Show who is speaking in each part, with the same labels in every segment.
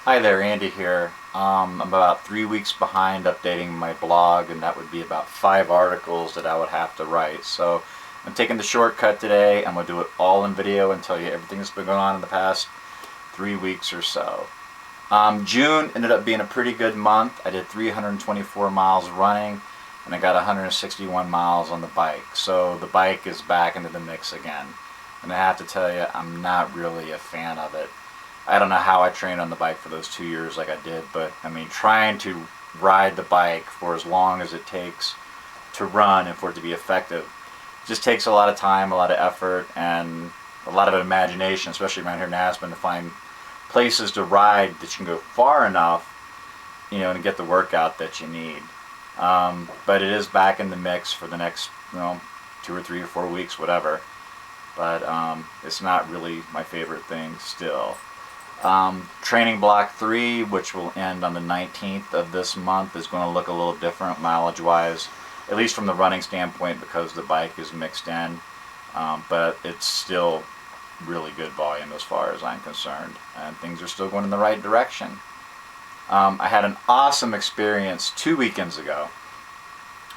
Speaker 1: Hi there, Andy here. I'm about 3 weeks behind updating my blog, and that would be about 5 articles that I would have to write. So I'm taking the shortcut today. I'm going to do it all in video and tell you everything that's been going on in the past 3 weeks or so. June ended up being a pretty good month. I did 324 miles running, and I got 161 miles on the bike. So the bike is back into the mix again. And I have to tell you, I'm not really a fan of it. I don't know how I trained on the bike for those 2 years like I did, but I mean, trying to ride the bike for as long as it takes to run and for it to be effective just takes a lot of time, a lot of effort, and a lot of imagination, especially around here in Aspen, to find places to ride that you can go far enough, and get the workout that you need. But it is back in the mix for the next, 2 or 3 or 4 weeks, whatever. But it's not really my favorite thing still. Training block 3, which will end on the 19th of this month, is going to look a little different mileage-wise, at least from the running standpoint, because the bike is mixed in. But it's still really good volume as far as I'm concerned, and things are still going in the right direction. I had an awesome experience 2 weekends ago.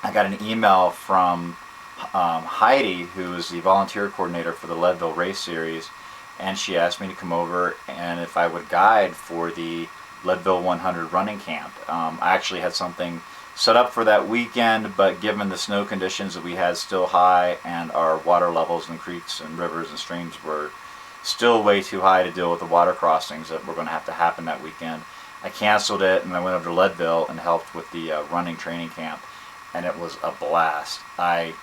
Speaker 1: I got an email from Heidi, who is the volunteer coordinator for the Leadville race series, and she asked me to come over and if I would guide for the Leadville 100 running camp. I actually had something set up for that weekend, but given the snow conditions that we had still high and our water levels in creeks and rivers and streams were still way too high to deal with the water crossings that were going to have to happen that weekend, I canceled it and I went over to Leadville and helped with the running training camp, and it was a blast. I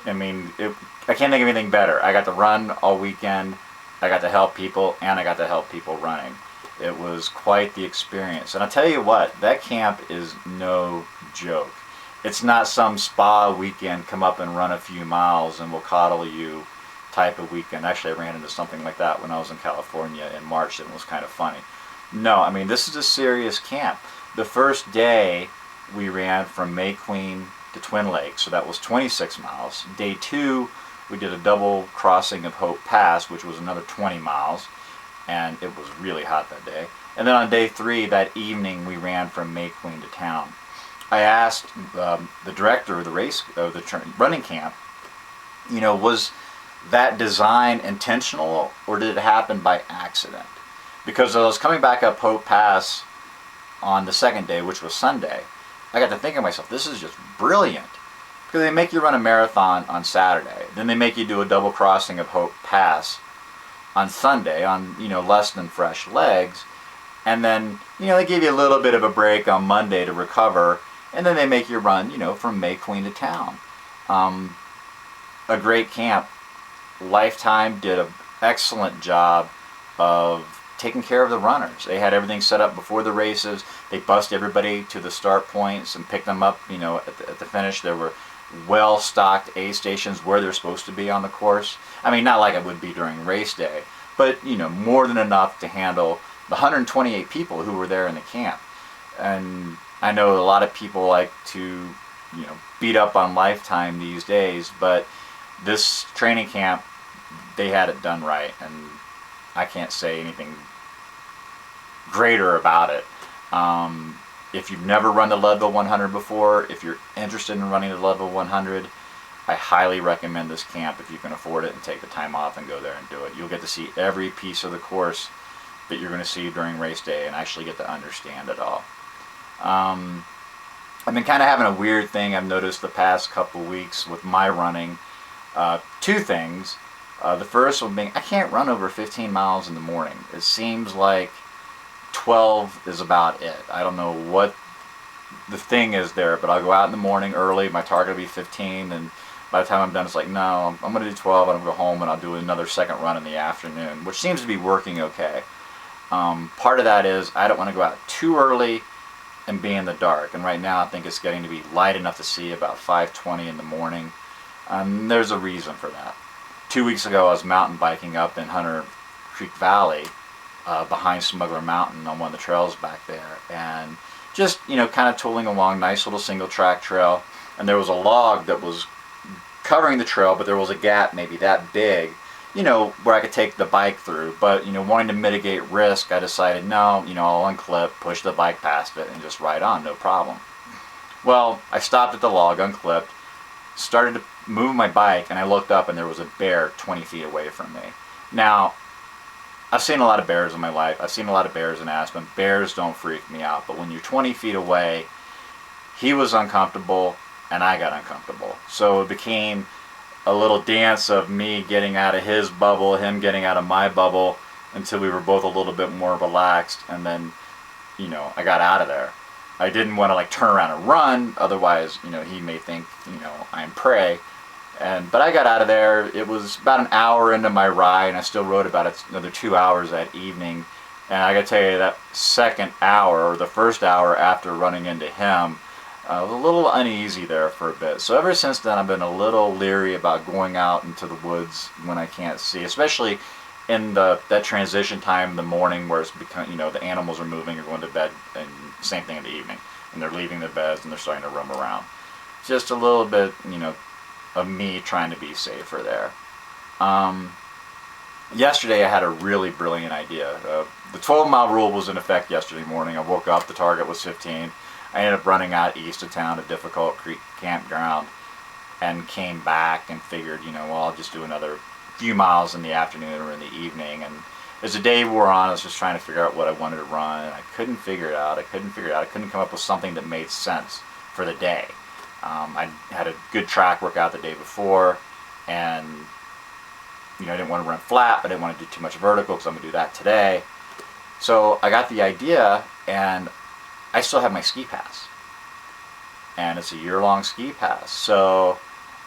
Speaker 1: can't think of anything better. I got to run all weekend, I got to help people, and I got to help people running. It was quite the experience. And I'll tell you what, that camp is no joke. It's not some spa weekend, come up and run a few miles and we'll coddle you type of weekend. Actually, I ran into something like that when I was in California in March, and it was kind of funny. No, this is a serious camp. The first day we ran from May Queen to Twin Lakes, so that was 26 miles. Day 2, we did a double crossing of Hope Pass, which was another 20 miles, and it was really hot that day. And then on day 3, that evening, we ran from May Queen to town. I asked the director of the running camp, was that design intentional or did it happen by accident? Because as I was coming back up Hope Pass on the second day, which was Sunday, I got to thinking to myself, this is just brilliant. Because they make you run a marathon on Saturday. Then they make you do a double crossing of Hope Pass on Sunday on, less than fresh legs. And then, they give you a little bit of a break on Monday to recover. And then they make you run, from May Queen to town. A great camp. Lifetime did an excellent job of taking care of the runners. They had everything set up before the races. They bussed everybody to the start points and picked them up, at the finish. There were well-stocked aid stations where they're supposed to be on the course. Not like it would be during race day, but, more than enough to handle the 128 people who were there in the camp. And I know a lot of people like to, beat up on Lifetime these days, but this training camp, they had it done right, and I can't say anything greater about it. If you've never run the Leadville 100 before, if you're interested in running the Leadville 100, I highly recommend this camp if you can afford it and take the time off and go there and do it. You'll get to see every piece of the course that you're going to see during race day and actually get to understand it all. I've been kind of having a weird thing I've noticed the past couple weeks with my running. 2 things. The first one being, I can't run over 15 miles in the morning. It seems like 12 is about it. I don't know what the thing is there, but I'll go out in the morning early. My target will be 15, and by the time I'm done, it's like, no, I'm going to do 12, and I'm going to go home, and I'll do another second run in the afternoon, which seems to be working okay. Part of that is I don't want to go out too early and be in the dark, and right now I think it's getting to be light enough to see about 5:20 in the morning. There's a reason for that. 2 weeks ago, I was mountain biking up in Hunter Creek Valley, behind Smuggler Mountain on one of the trails back there, and just kind of tooling along, nice little single track trail, and there was a log that was covering the trail, but there was a gap maybe that big where I could take the bike through. But, wanting to mitigate risk, I decided, no, I'll unclip, push the bike past it, and just ride on, no problem. Well, I stopped at the log, unclipped, started to move my bike, and I looked up and there was a bear 20 feet away from me. Now, I've seen a lot of bears in my life. I've seen a lot of bears in Aspen. Bears don't freak me out, but when you're 20 feet away, he was uncomfortable and I got uncomfortable. So it became a little dance of me getting out of his bubble, him getting out of my bubble, until we were both a little bit more relaxed, and then, I got out of there. I didn't want to like turn around and run, otherwise, he may think, I'm prey. But I got out of there. It was about an hour into my ride, and I still rode about another 2 hours that evening. And I gotta tell you, that second hour, or the first hour after running into him, I was a little uneasy there for a bit. So ever since then, I've been a little leery about going out into the woods when I can't see, especially in that transition time in the morning where it's become, the animals are moving or going to bed, and same thing in the evening, and they're leaving their beds and they're starting to roam around. Just a little bit, of me trying to be safer there. Yesterday I had a really brilliant idea. The 12-mile rule was in effect yesterday morning. I woke up, the target was 15. I ended up running out east of town to Difficult Creek Campground and came back and figured, well, I'll just do another few miles in the afternoon or in the evening. And as the day wore on, I was just trying to figure out what I wanted to run, and I couldn't figure it out. I couldn't come up with something that made sense for the day. I had a good track workout the day before, and I didn't want to run flat, but I didn't want to do too much vertical because I'm going to do that today. So I got the idea, and I still have my ski pass, and it's a year-long ski pass. So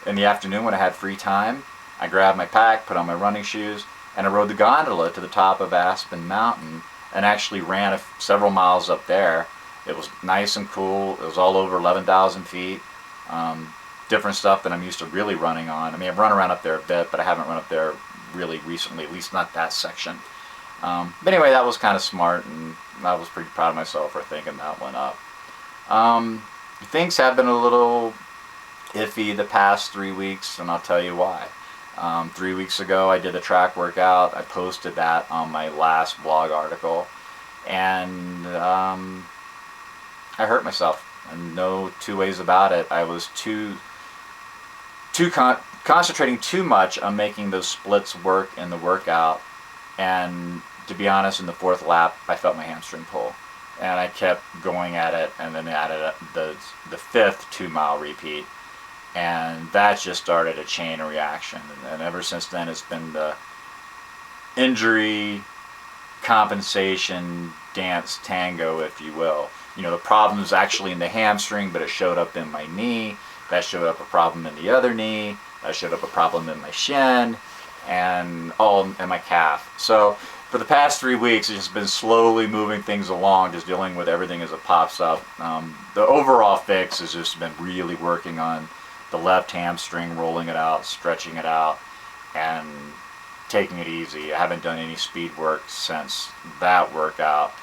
Speaker 1: in the afternoon when I had free time, I grabbed my pack, put on my running shoes, and I rode the gondola to the top of Aspen Mountain and actually ran several miles up there. It was nice and cool. It was all over 11,000 feet. Different stuff that I'm used to really running on. I mean, I've run around up there a bit, but I haven't run up there really recently, at least not that section. But anyway, that was kind of smart, and I was pretty proud of myself for thinking that one up. Things have been a little iffy the past 3 weeks, and I'll tell you why. 3 weeks ago, I did a track workout. I posted that on my last blog article, and I hurt myself. And no two ways about it. I was concentrating too much on making those splits work in the workout, and to be honest, in the fourth lap, I felt my hamstring pull, and I kept going at it, and then added the fifth 2-mile repeat, and that just started a chain reaction. And ever since then, it's been the injury compensation dance tango, if you will. The problem is actually in the hamstring, but it showed up in my knee. That showed up a problem in the other knee. That showed up a problem in my shin, and all in my calf. So for the past 3 weeks, it's just been slowly moving things along, just dealing with everything as it pops up. The overall fix has just been really working on the left hamstring, rolling it out, stretching it out, and taking it easy. I haven't done any speed work since that workout,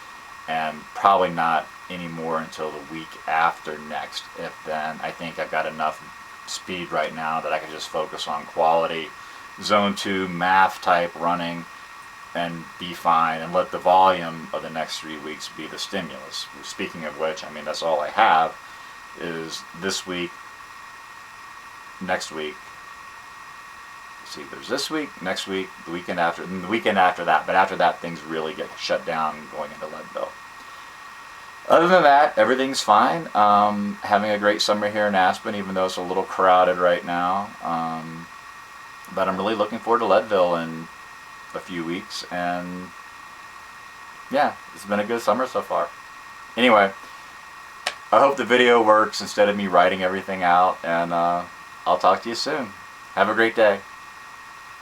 Speaker 1: and probably not anymore until the week after next. If then, I think I've got enough speed right now that I can just focus on quality zone 2 math type running and be fine, and let the volume of the next 3 weeks be the stimulus. Speaking of which, I mean, that's all I have is this week, next week. See, there's this week, next week, the weekend after, and the weekend after that. But after that, things really get shut down going into Leadville. Other than that, everything's fine. Having a great summer here in Aspen, even though it's a little crowded right now. But I'm really looking forward to Leadville in a few weeks. And yeah, it's been a good summer so far. Anyway, I hope the video works instead of me writing everything out. And I'll talk to you soon. Have a great day.